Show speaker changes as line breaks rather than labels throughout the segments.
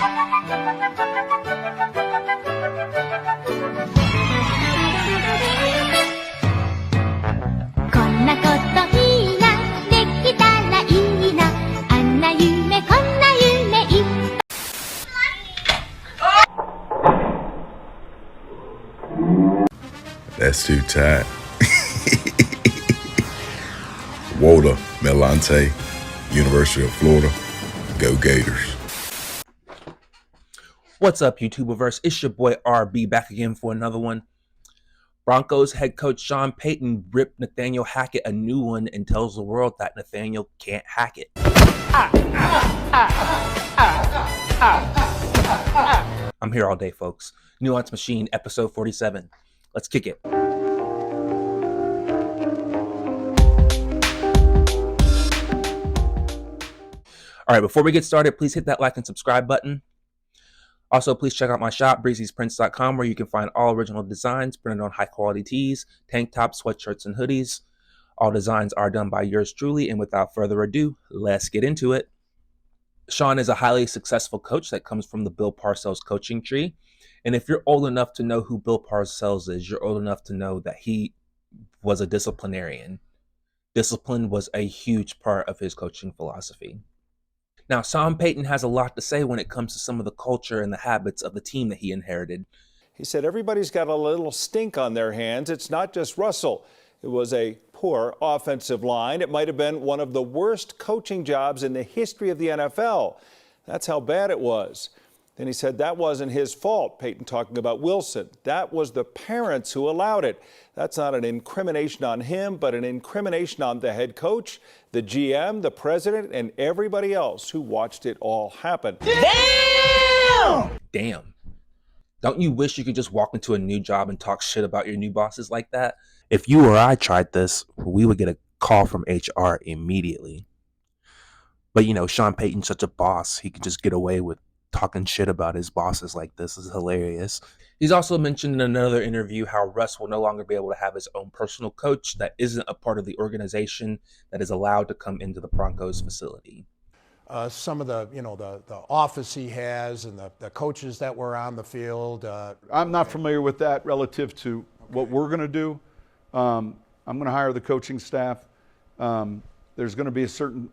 That's too tight. Walter Melante, University of Florida. Go Gators.
What's up, YouTuberverse? It's your boy RB back again for another one. Broncos head coach Sean Payton ripped Nathaniel Hackett a new one and tells the world that Nathaniel can't hack it. I'm here all day, folks. Nuance Machine, episode 47. Let's kick it. All right, before we get started, please hit that like and subscribe button. Also, please check out my shop, breezysprints.com, where you can find all original designs printed on high-quality tees, tank tops, sweatshirts, and hoodies. All designs are done by yours truly, and without further ado, let's get into it. Sean is a highly successful coach that comes from the Bill Parcells coaching tree. And if you're old enough to know who Bill Parcells is, you're old enough to know that he was a disciplinarian. Discipline was a huge part of his coaching philosophy. Now, Sean Payton has a lot to say when it comes to some of the culture and the habits of the team that he inherited.
He said everybody's got a little stink on their hands. It's not just Russell. It was a poor offensive line. It might have been one of the worst coaching jobs in the history of the NFL. That's how bad it was. Then he said that wasn't his fault. Payton talking about Wilson. That was the parents who allowed it. That's not an incrimination on him, but an incrimination on the head coach, the GM, the president, and everybody else who watched it all happen.
Damn. Don't you wish you could just walk into a new job and talk shit about your new bosses like that? If you or I tried this, we would get a call from HR immediately. But you know, Sean Payton's such a boss, he could just get away with talking shit about his bosses like this. Is hilarious. He's also mentioned in another interview how Russ will no longer be able to have his own personal coach that isn't a part of the organization that is allowed to come into the Broncos facility.
Some of the office he has and the coaches that were on the field.
I'm not familiar with that relative to what we're going to do. I'm going to hire the coaching staff. There's going to be a certain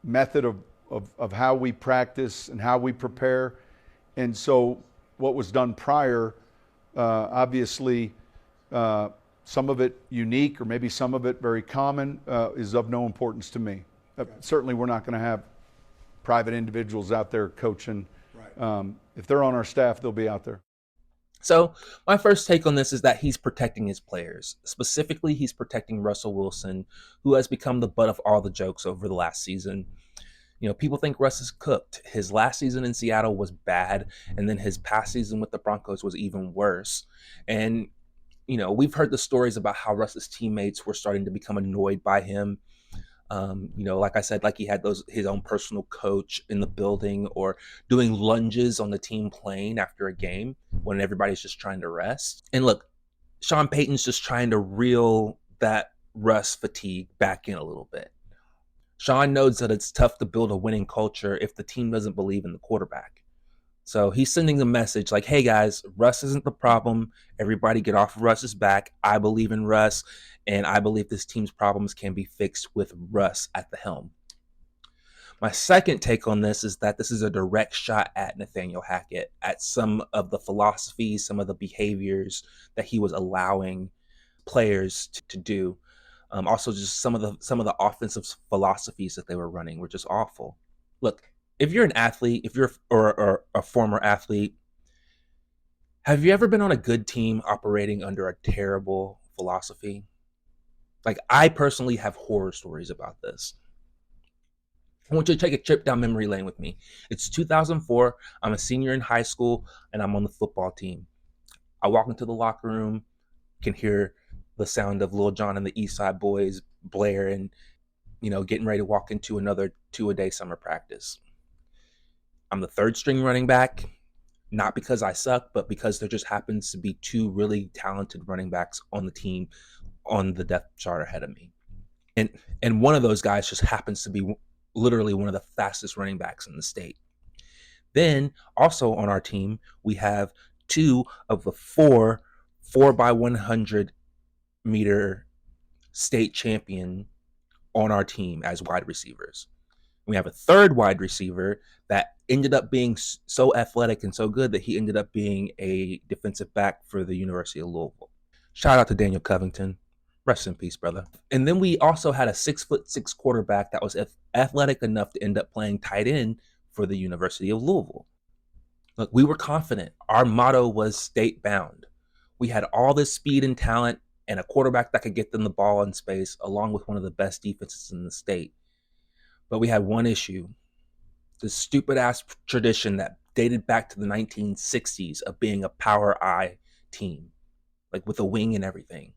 method of how we practice and how we prepare. And so what was done prior, obviously, some of it unique or maybe some of it very common, is of no importance to me. Certainly we're not going to have private individuals out there coaching. Right. If they're on our staff, they'll be out there.
So my first take on this is that he's protecting his players. Specifically, he's protecting Russell Wilson, who has become the butt of all the jokes over the last season. You know, people think Russ is cooked. His last season in Seattle was bad, and then his past season with the Broncos was even worse. And, you know, we've heard the stories about how Russ's teammates were starting to become annoyed by him. You know, like I said, like he had his own personal coach in the building or doing lunges on the team plane after a game when everybody's just trying to rest. And look, Sean Payton's just trying to reel that Russ fatigue back in a little bit. Sean knows that it's tough to build a winning culture if the team doesn't believe in the quarterback. So he's sending a message like, hey guys, Russ isn't the problem. Everybody get off of Russ's back. I believe in Russ, and I believe this team's problems can be fixed with Russ at the helm. My second take on this is that this is a direct shot at Nathaniel Hackett, at some of the philosophies, some of the behaviors that he was allowing players to do. Also, just some of the offensive philosophies that they were running were just awful. Look, if you're an athlete, if you're or a former athlete, have you ever been on a good team operating under a terrible philosophy? Like, I personally have horror stories about this. I want you to take a trip down memory lane with me. It's 2004. I'm a senior in high school, and I'm on the football team. I walk into the locker room, can hear the sound of Lil Jon and the East Side Boys blaring, you know, getting ready to walk into another 2-a-day summer practice. I'm the third string running back, not because I suck, but because there just happens to be two really talented running backs on the team on the depth chart ahead of me. And one of those guys just happens to be literally one of the fastest running backs in the state. Then also on our team, we have 2 of the 4 4x100 meter state champion on our team as wide receivers. We have a third wide receiver that ended up being so athletic and so good that he ended up being a defensive back for the University of Louisville. Shout out to Daniel Covington. Rest in peace, brother. And then we also had a 6'6" quarterback that was athletic enough to end up playing tight end for the University of Louisville. Look, we were confident. Our motto was state bound. We had all this speed and talent and a quarterback that could get them the ball in space, along with one of the best defenses in the state. But we had one issue. The stupid ass tradition that dated back to the 1960s of being a power I team, like with a wing and everything.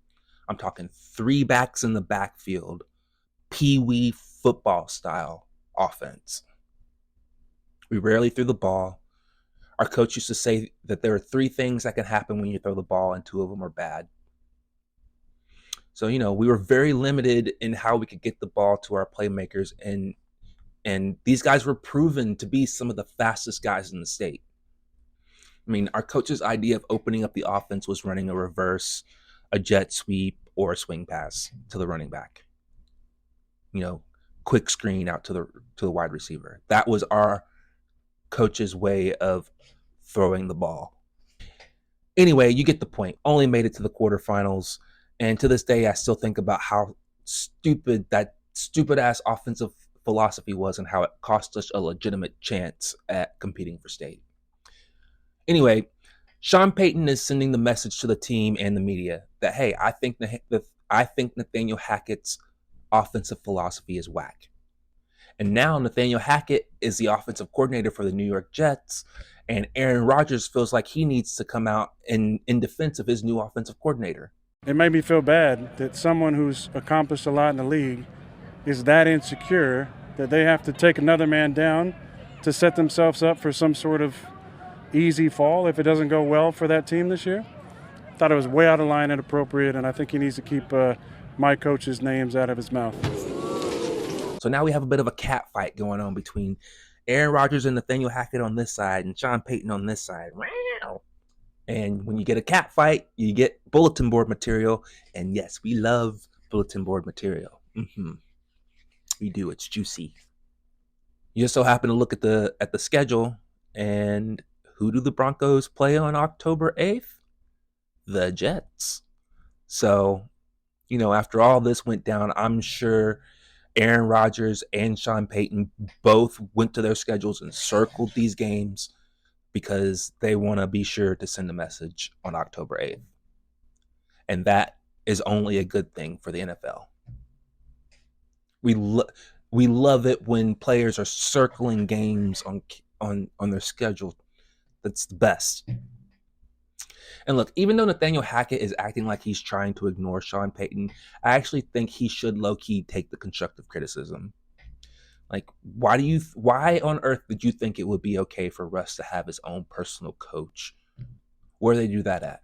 I'm talking 3 backs in the backfield, pee-wee football style offense. We rarely threw the ball. Our coach used to say that there are 3 things that can happen when you throw the ball, and 2 of them are bad. So, we were very limited in how we could get the ball to our playmakers, and these guys were proven to be some of the fastest guys in the state. I mean, our coach's idea of opening up the offense was running a reverse, a jet sweep, or a swing pass to the running back. Quick screen out to the wide receiver. That was our coach's way of throwing the ball. Anyway, you get the point. Only made it to the quarterfinals. And to this day, I still think about how stupid that stupid-ass offensive philosophy was and how it cost us a legitimate chance at competing for state. Anyway, Sean Payton is sending the message to the team and the media that, hey, I think Nathaniel Hackett's offensive philosophy is whack. And now Nathaniel Hackett is the offensive coordinator for the New York Jets, and Aaron Rodgers feels like he needs to come out in defense of his new offensive coordinator.
It made me feel bad that someone who's accomplished a lot in the league is that insecure that they have to take another man down to set themselves up for some sort of easy fall if it doesn't go well for that team this year. Thought it was way out of line and inappropriate, and I think he needs to keep my coach's names out of his mouth.
So now we have a bit of a cat fight going on between Aaron Rodgers and Nathaniel Hackett on this side and Sean Payton on this side. And when you get a cat fight, you get bulletin board material. And yes, we love bulletin board material. We do. It's juicy. You just so happen to look at the schedule, and who do the Broncos play on October 8th? The Jets. So, after all this went down, I'm sure Aaron Rodgers and Sean Payton both went to their schedules and circled these games because they want to be sure to send a message on October 8th. And that is only a good thing for the NFL. We love it when players are circling games on their schedule. That's the best. And look, even though Nathaniel Hackett is acting like he's trying to ignore Sean Payton, I actually think he should low-key take the constructive criticism. Like, why on earth did you think it would be okay for Russ to have his own personal coach? Where do they do that at?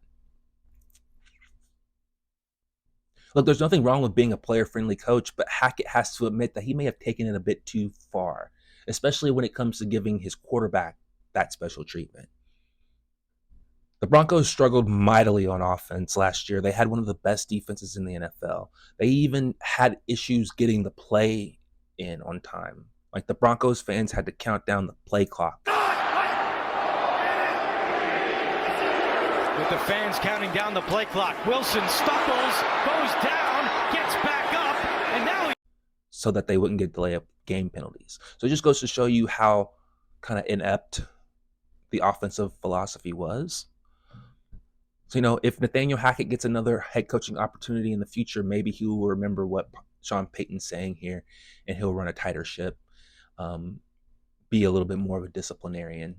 Look, there's nothing wrong with being a player-friendly coach, but Hackett has to admit that he may have taken it a bit too far, especially when it comes to giving his quarterback that special treatment. The Broncos struggled mightily on offense last year. They had one of the best defenses in the NFL. They even had issues getting the play in on time. Like, the Broncos fans had to count down the play clock.
With the fans counting down the play clock, Wilson stumbles, goes down, gets back up, and now
so that they wouldn't get delay of game penalties. So it just goes to show you how kind of inept the offensive philosophy was. So, if Nathaniel Hackett gets another head coaching opportunity in the future, maybe he will remember what Sean Payton's saying here, and he'll run a tighter ship, be a little bit more of a disciplinarian.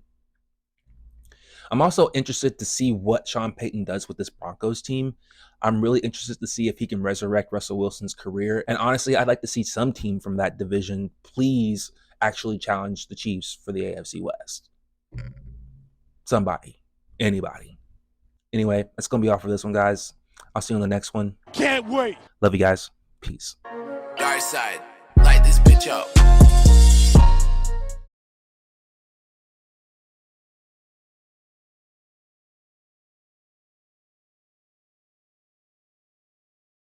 I'm also interested to see what Sean Payton does with this Broncos team. I'm really interested to see if he can resurrect Russell Wilson's career. And honestly, I'd like to see some team from that division please actually challenge the Chiefs for the AFC West. Somebody. Anybody. Anyway, that's going to be all for this one, guys. I'll see you on the next one.
Can't wait.
Love you guys. Peace.
Dark side, light this bitch up.